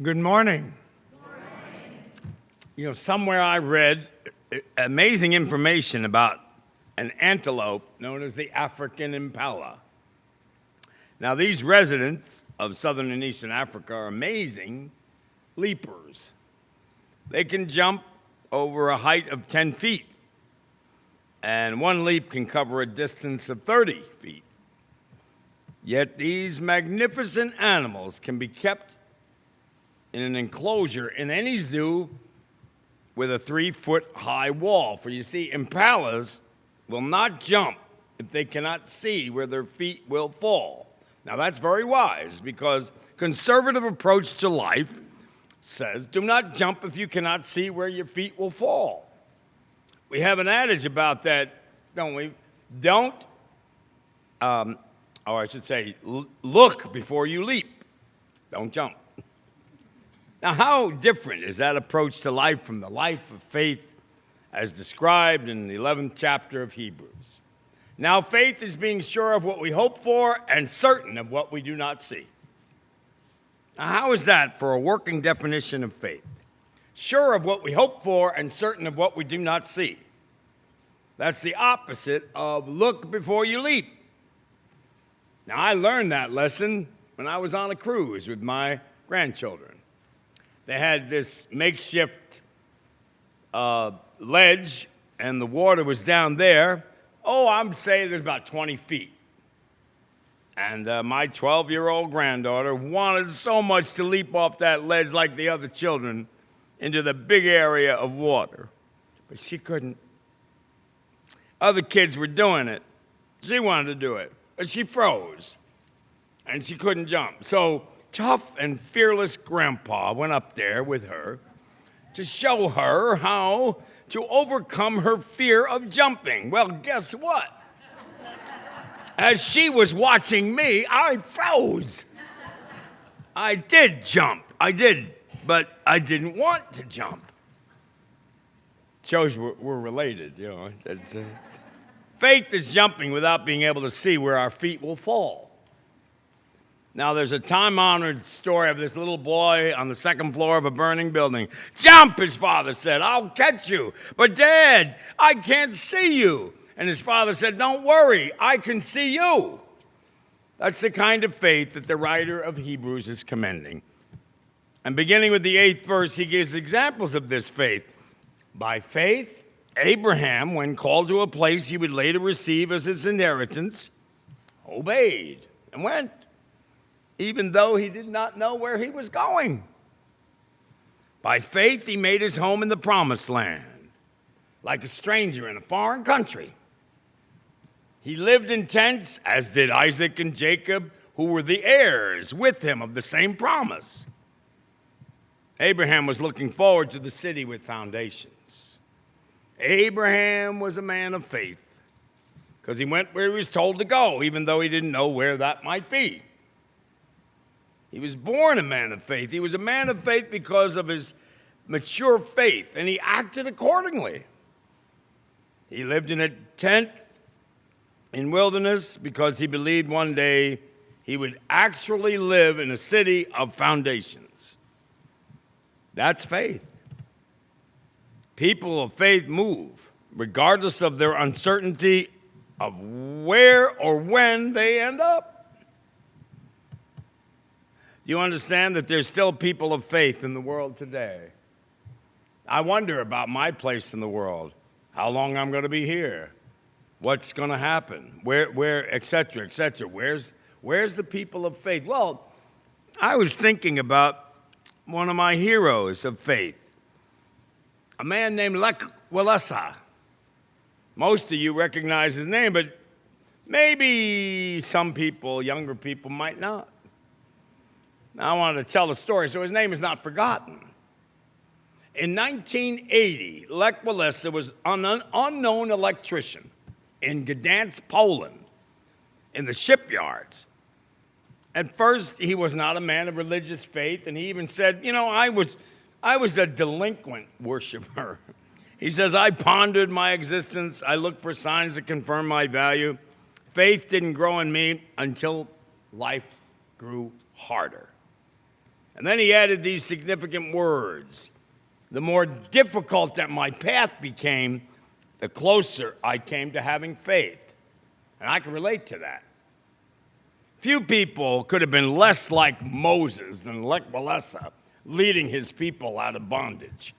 Good morning. You know, somewhere I read amazing information about an antelope known as the African impala. Now, these residents of southern and eastern Africa are amazing leapers. They can jump over a height of 10 feet, and one leap can cover a distance of 30 feet. Yet these magnificent animals can be kept in an enclosure in any zoo with a 3-foot-high wall. For you see, impalas will not jump if they cannot see where their feet will fall. Now that's very wise, because conservative approach to life says do not jump if you cannot see where your feet will fall. We have an adage about that, don't we? Don't, or I should say, look before you leap. Don't jump. Now, how different is that approach to life from the life of faith as described in the 11th chapter of Hebrews? Now, faith is being sure of what we hope for and certain of what we do not see. Now, how is that for a working definition of faith? Sure of what we hope for and certain of what we do not see. That's the opposite of look before you leap. Now, I learned that lesson when I was on a cruise with my grandchildren. They had this makeshift ledge, and the water was down there. Oh, I'm saying there's about 20 feet. And my 12-year-old granddaughter wanted so much to leap off that ledge like the other children into the big area of water. But she couldn't. Other kids were doing it. She wanted to do it, but she froze, and she couldn't jump. So tough and fearless Grandpa went up there with her to show her how to overcome her fear of jumping. Well, guess what? As she was watching me, I froze. I did jump. I did, but I didn't want to jump. Shows we're related, you know. Faith is jumping without being able to see where our feet will fall. Now, there's a time-honored story of this little boy on the second floor of a burning building. Jump, his father said, I'll catch you. But Dad, I can't see you. And his father said, don't worry, I can see you. That's the kind of faith that the writer of Hebrews is commending. And beginning with the 8th verse, he gives examples of this faith. By faith, Abraham, when called to a place he would later receive as his inheritance, obeyed and went, even though he did not know where he was going. By faith, he made his home in the promised land, like a stranger in a foreign country. He lived in tents, as did Isaac and Jacob, who were the heirs with him of the same promise. Abraham was looking forward to the city with foundations. Abraham was a man of faith, because he went where he was told to go, even though he didn't know where that might be. He was born a man of faith. He was a man of faith because of his mature faith, and he acted accordingly. He lived in a tent in wilderness because he believed one day he would actually live in a city of foundations. That's faith. People of faith move, regardless of their uncertainty of where or when they end up. You understand that there's still people of faith in the world today. I wonder about my place in the world, how long I'm going to be here, what's going to happen, where, et cetera, et cetera. Where's the people of faith? Well, I was thinking about one of my heroes of faith, a man named Lech Walesa. Most of you recognize his name, but maybe some people, younger people, might not. Now, I wanted to tell the story, so his name is not forgotten. In 1980, Lech Walesa was an unknown electrician in Gdansk, Poland, in the shipyards. At first, he was not a man of religious faith, and he even said, you know, I was a delinquent worshiper. He says, I pondered my existence. I looked for signs that confirm my value. Faith didn't grow in me until life grew harder. And then he added these significant words. The more difficult that my path became, the closer I came to having faith. And I can relate to that. Few people could have been less like Moses than Lech Walesa, leading his people out of bondage.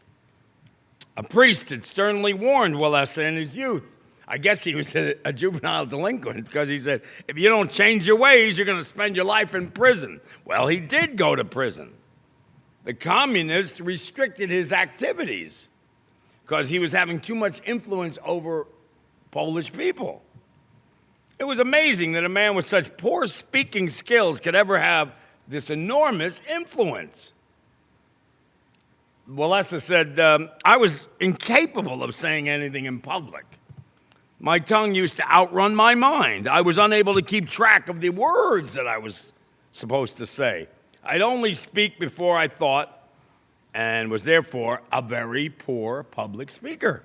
A priest had sternly warned Walesa in his youth. I guess he was a juvenile delinquent because he said, if you don't change your ways, you're going to spend your life in prison. Well, he did go to prison. The communists restricted his activities because he was having too much influence over Polish people. It was amazing that a man with such poor speaking skills could ever have this enormous influence. Walesa said, I was incapable of saying anything in public. My tongue used to outrun my mind. I was unable to keep track of the words that I was supposed to say. I'd only speak before I thought and was therefore a very poor public speaker.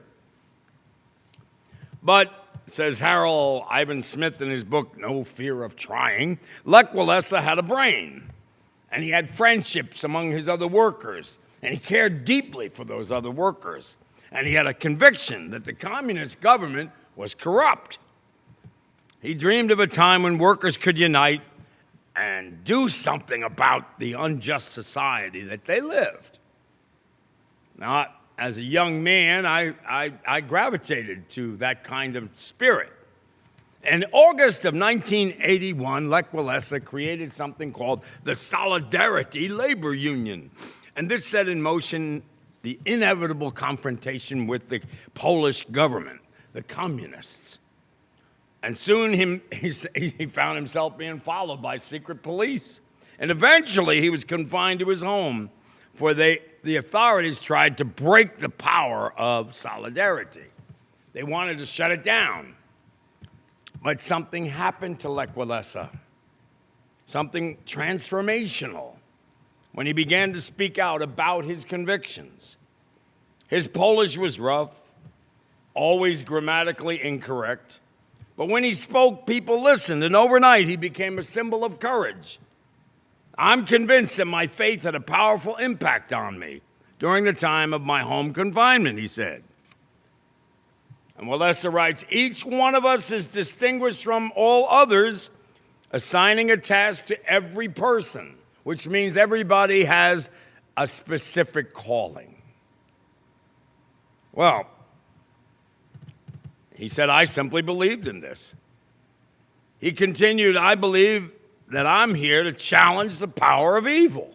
But, says Harold Ivan Smith in his book, No Fear of Trying, Lech Walesa had a brain, and he had friendships among his other workers, and he cared deeply for those other workers, and he had a conviction that the communist government was corrupt. He dreamed of a time when workers could unite and do something about the unjust society that they lived. Now, as a young man, I gravitated to that kind of spirit. In August of 1981, Lech Walesa created something called the Solidarity Labor Union. And this set in motion the inevitable confrontation with the Polish government, the communists. And soon he found himself being followed by secret police. And eventually he was confined to his home, for the authorities tried to break the power of Solidarity. They wanted to shut it down. But something happened to Lech Walesa, something transformational, when he began to speak out about his convictions. His Polish was rough, always grammatically incorrect, but when he spoke, people listened, and overnight he became a symbol of courage. I'm convinced that my faith had a powerful impact on me during the time of my home confinement, he said. And Walesa writes, each one of us is distinguished from all others, assigning a task to every person, which means everybody has a specific calling. Well, he said, I simply believed in this. He continued, I believe that I'm here to challenge the power of evil.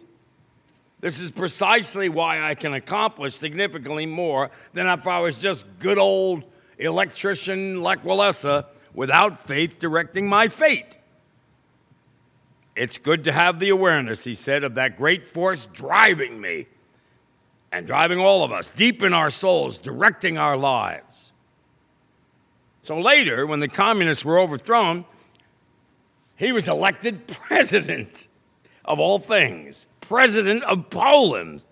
This is precisely why I can accomplish significantly more than if I was just good old electrician Lech Walesa without faith directing my fate. It's good to have the awareness, he said, of that great force driving me and driving all of us deep in our souls, directing our lives. So later, when the communists were overthrown, he was elected president of all things, president of Poland.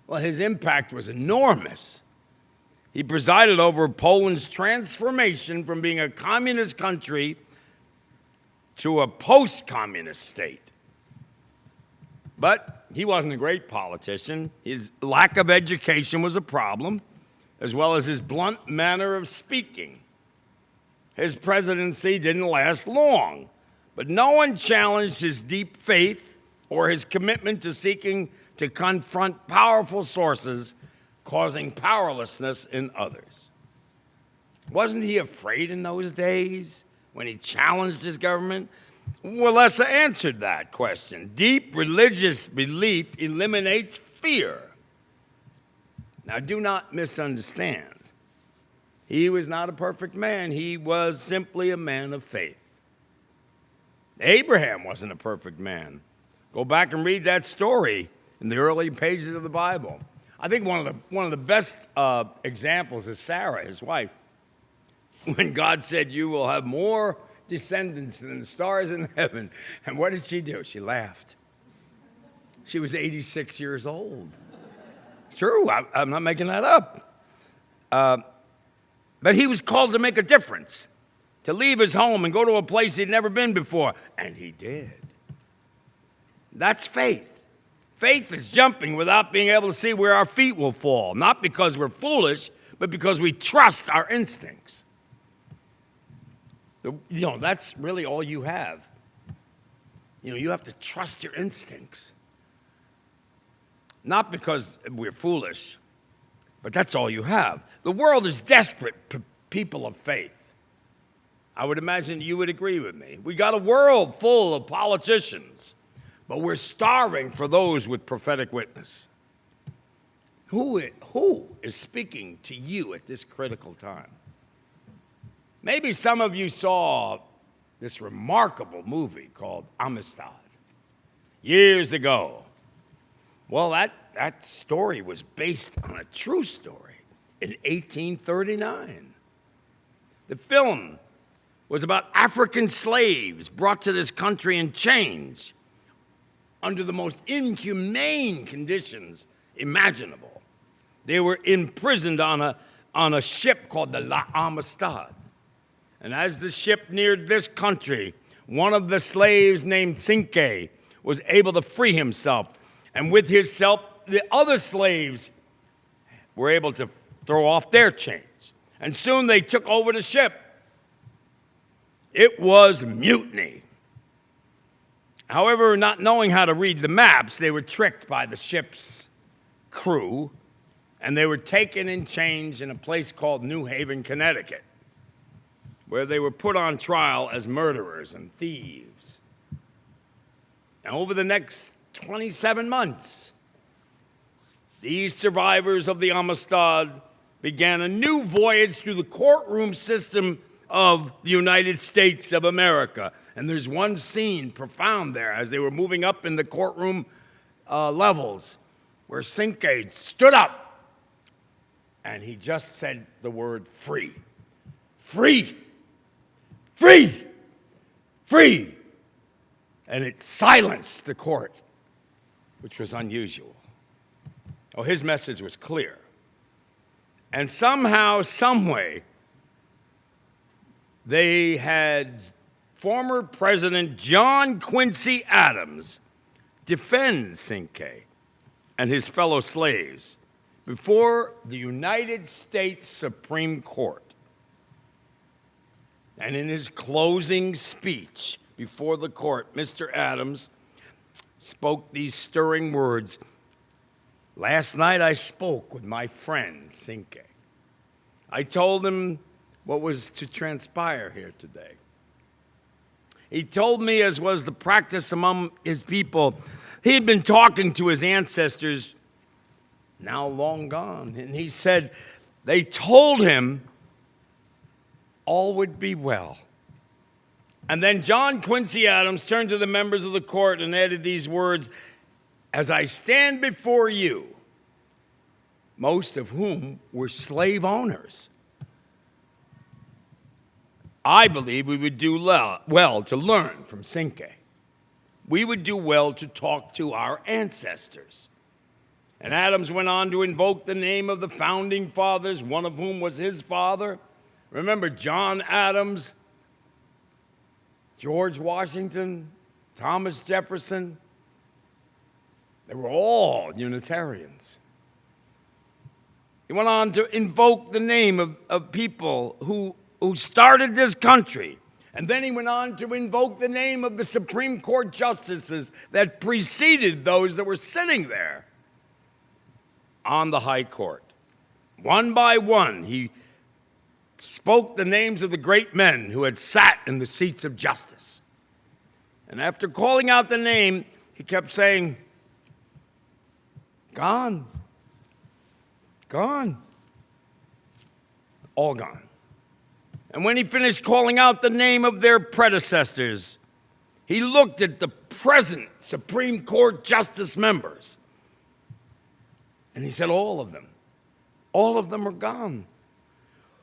Well, his impact was enormous. He presided over Poland's transformation from being a communist country to a post-communist state. But he wasn't a great politician. His lack of education was a problem, as well as his blunt manner of speaking. His presidency didn't last long, but no one challenged his deep faith or his commitment to seeking to confront powerful sources causing powerlessness in others. Wasn't he afraid in those days when he challenged his government? Walesa answered that question. Deep religious belief eliminates fear. Now, do not misunderstand. He was not a perfect man. He was simply a man of faith. Abraham wasn't a perfect man. Go back and read that story in the early pages of the Bible. I think one of the best examples is Sarah, his wife. When God said, you will have more descendants than the stars in heaven. And what did she do? She laughed. She was 86 years old. True, I'm not making that up. But he was called to make a difference, to leave his home and go to a place he'd never been before. And he did. That's faith. Faith is jumping without being able to see where our feet will fall, not because we're foolish, but because we trust our instincts. That's really all you have. You have to trust your instincts. Not because we're foolish, but that's all you have. The world is desperate for people of faith. I would imagine you would agree with me. We got a world full of politicians, but we're starving for those with prophetic witness. Who is speaking to you at this critical time? Maybe some of you saw this remarkable movie called Amistad years ago. Well, that story was based on a true story in 1839. The film was about African slaves brought to this country in chains under the most inhumane conditions imaginable. They were imprisoned on a ship called the La Amistad. And as the ship neared this country, one of the slaves named Cinque was able to free himself. And with his help, the other slaves were able to throw off their chains. And soon they took over the ship. It was mutiny. However, not knowing how to read the maps, they were tricked by the ship's crew, and they were taken in chains in a place called New Haven, Connecticut, where they were put on trial as murderers and thieves. And over the next 27 months, these survivors of the Amistad began a new voyage through the courtroom system of the United States of America. And there's one scene profound there as they were moving up in the courtroom levels where Cinque stood up and he just said the word free. Free! Free! Free! And it silenced the court, which was unusual. Oh, his message was clear. And somehow, someway, they had former President John Quincy Adams defend Cinque and his fellow slaves before the United States Supreme Court. And in his closing speech before the court, Mr. Adams spoke these stirring words. Last night I spoke with my friend, Cinque. I told him what was to transpire here today. He told me, as was the practice among his people, he had been talking to his ancestors, now long gone, and he said they told him all would be well. And then John Quincy Adams turned to the members of the court and added these words, as I stand before you, most of whom were slave owners, I believe we would do well to learn from Cinque. We would do well to talk to our ancestors. And Adams went on to invoke the name of the founding fathers, one of whom was his father. Remember John Adams, George Washington, Thomas Jefferson. They were all Unitarians. He went on to invoke the name of people who started this country. And then he went on to invoke the name of the Supreme Court justices that preceded those that were sitting there on the high court. One by one, he spoke the names of the great men who had sat in the seats of justice. And after calling out the name, he kept saying, gone, gone, all gone. And when he finished calling out the name of their predecessors, he looked at the present Supreme Court justice members. And he said, all of them are gone.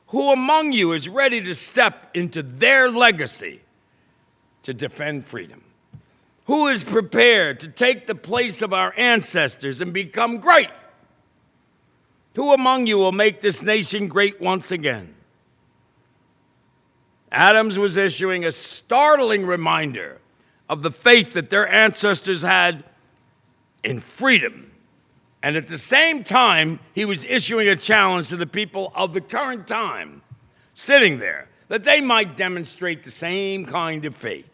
Who among you is ready to step into their legacy to defend freedom? Who is prepared to take the place of our ancestors and become great? Who among you will make this nation great once again? Adams was issuing a startling reminder of the faith that their ancestors had in freedom. And at the same time, he was issuing a challenge to the people of the current time, sitting there, that they might demonstrate the same kind of faith.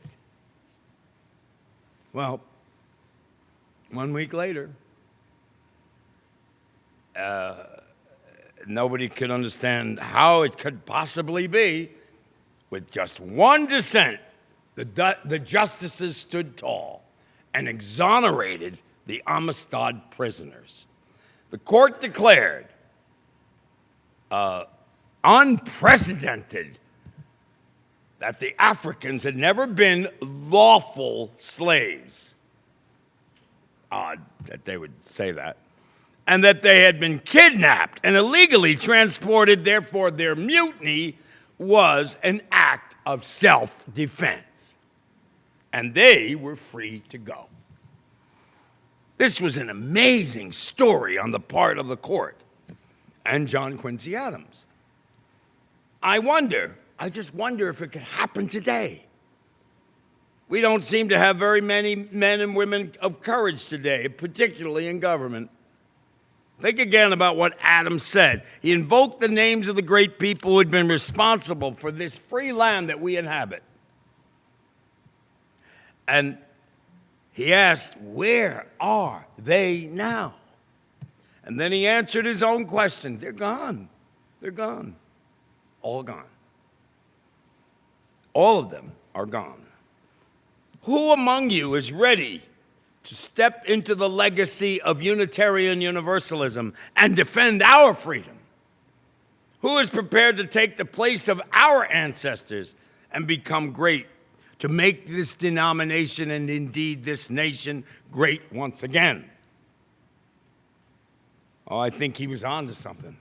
Well, 1 week later, nobody could understand how it could possibly be. With just one dissent, the justices stood tall and exonerated the Amistad prisoners. The court declared unprecedented that the Africans had never been lawful slaves. Odd that they would say that. And that they had been kidnapped and illegally transported, therefore their mutiny was an act of self-defense. And they were free to go. This was an amazing story on the part of the court and John Quincy Adams. I just wonder if it could happen today. We don't seem to have very many men and women of courage today, particularly in government. Think again about what Adams said. He invoked the names of the great people who had been responsible for this free land that we inhabit. And he asked, where are they now? And then he answered his own question. They're gone. They're gone. All gone. All of them are gone. Who among you is ready to step into the legacy of Unitarian Universalism and defend our freedom? Who is prepared to take the place of our ancestors and become great, to make this denomination and indeed this nation great once again? Oh, I think he was on to something.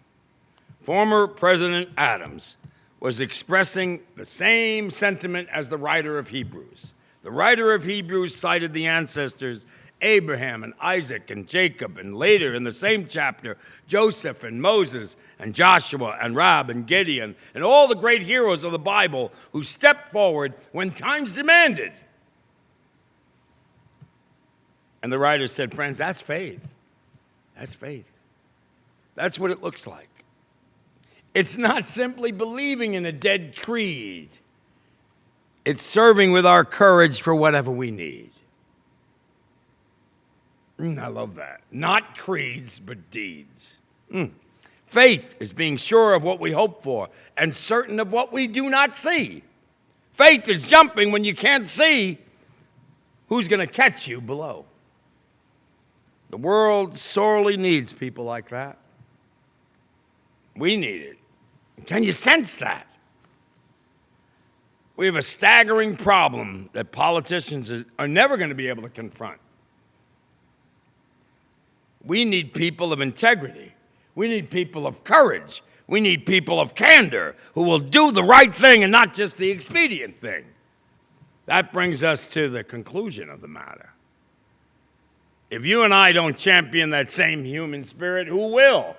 Former President Adams was expressing the same sentiment as the writer of Hebrews. The writer of Hebrews cited the ancestors Abraham and Isaac and Jacob, and later in the same chapter, Joseph and Moses and Joshua and Rab and Gideon and all the great heroes of the Bible who stepped forward when times demanded. And the writer said, friends, that's faith. That's faith. That's what it looks like. It's not simply believing in a dead creed. It's serving with our courage for whatever we need. I love that. Not creeds, but deeds. Faith is being sure of what we hope for and certain of what we do not see. Faith is jumping when you can't see who's going to catch you below. The world sorely needs people like that. We need it. Can you sense that? We have a staggering problem that politicians are never going to be able to confront. We need people of integrity. We need people of courage. We need people of candor who will do the right thing and not just the expedient thing. That brings us to the conclusion of the matter. If you and I don't champion that same human spirit, who will?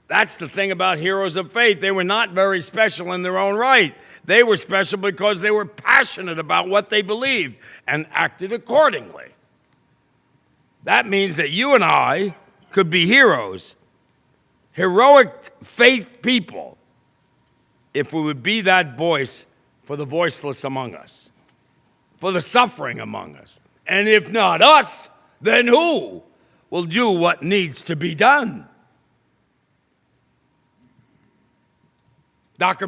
That's the thing about heroes of faith. They were not very special in their own right. They were special because they were passionate about what they believed and acted accordingly. That means that you and I could be heroes, heroic faith people, if we would be that voice for the voiceless among us, for the suffering among us. And if not us, then who will do what needs to be done? Dr.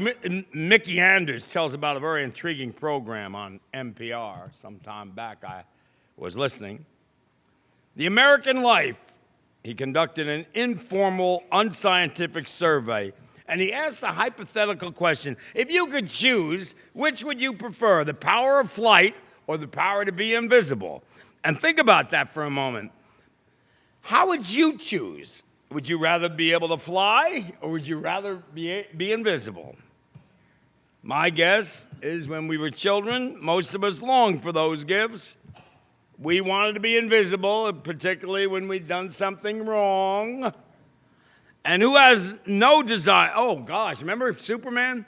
Mickey Anders tells about a very intriguing program on NPR. Some time back I was listening. The American Life, he conducted an informal, unscientific survey, and he asked a hypothetical question. If you could choose, which would you prefer, the power of flight or the power to be invisible? And think about that for a moment. How would you choose? Would you rather be able to fly, or would you rather be invisible? My guess is when we were children, most of us longed for those gifts. We wanted to be invisible, particularly when we'd done something wrong. And who has no desire? Oh, gosh, remember Superman?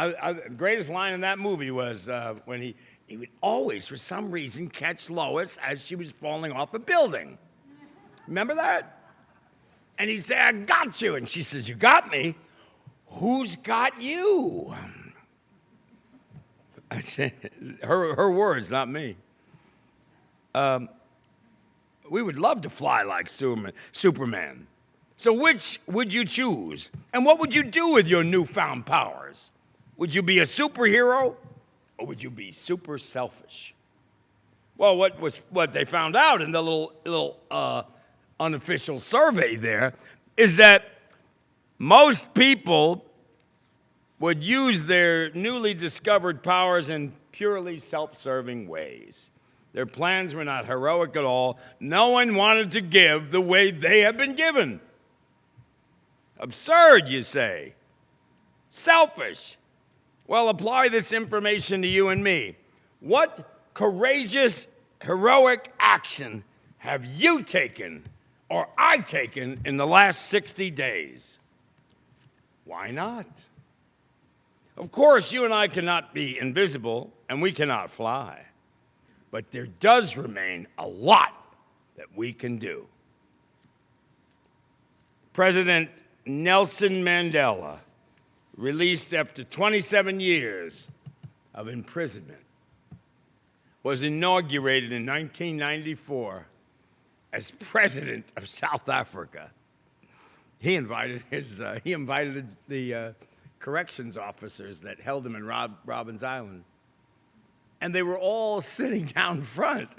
The greatest line in that movie was when he would always, for some reason, catch Lois as she was falling off a building. Remember that? And he'd say, I got you. And she says, you got me? Who's got you? Her words, not me. We would love to fly like Superman. So which would you choose? And what would you do with your newfound powers? Would you be a superhero, or would you be super selfish? Well, what they found out in the little unofficial survey there is that most people would use their newly discovered powers in purely self-serving ways. Their plans were not heroic at all. No one wanted to give the way they have been given. Absurd, you say. Selfish. Well, apply this information to you and me. What courageous, heroic action have you taken or I taken in the last 60 days? Why not? Of course, you and I cannot be invisible, and we cannot fly. But there does remain a lot that we can do. President Nelson Mandela, released after 27 years of imprisonment, was inaugurated in 1994 as president of South Africa. He invited the corrections officers that held him in Robben Island. And they were all sitting down front,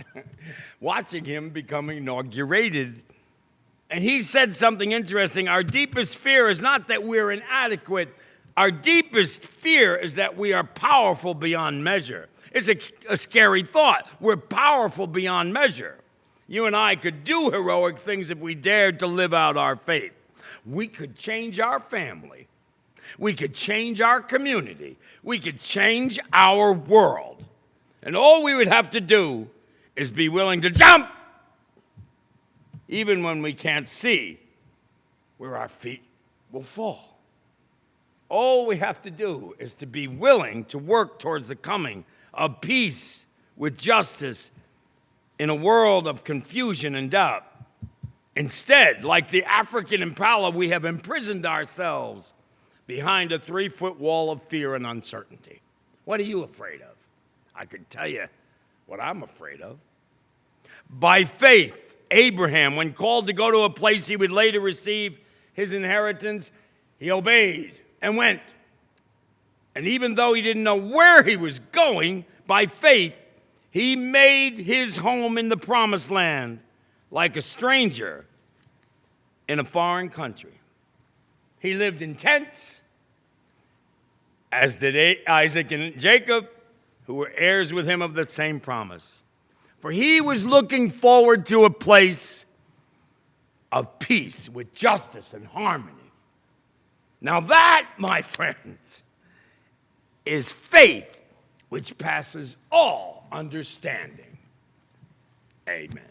watching him become inaugurated. And he said something interesting. Our deepest fear is not that we're inadequate. Our deepest fear is that we are powerful beyond measure. It's a scary thought. We're powerful beyond measure. You and I could do heroic things if we dared to live out our faith. We could change our family. We could change our community. We could change our world. And all we would have to do is be willing to jump, even when we can't see where our feet will fall. All we have to do is to be willing to work towards the coming of peace with justice in a world of confusion and doubt. Instead, like the African impala, we have imprisoned ourselves behind a 3-foot wall of fear and uncertainty. What are you afraid of? I could tell you what I'm afraid of. By faith, Abraham, when called to go to a place he would later receive his inheritance, he obeyed and went. And even though he didn't know where he was going, by faith, he made his home in the promised land like a stranger in a foreign country. He lived in tents, as did Isaac and Jacob, who were heirs with him of the same promise. For he was looking forward to a place of peace with justice and harmony. Now that, my friends, is faith which passes all understanding. Amen.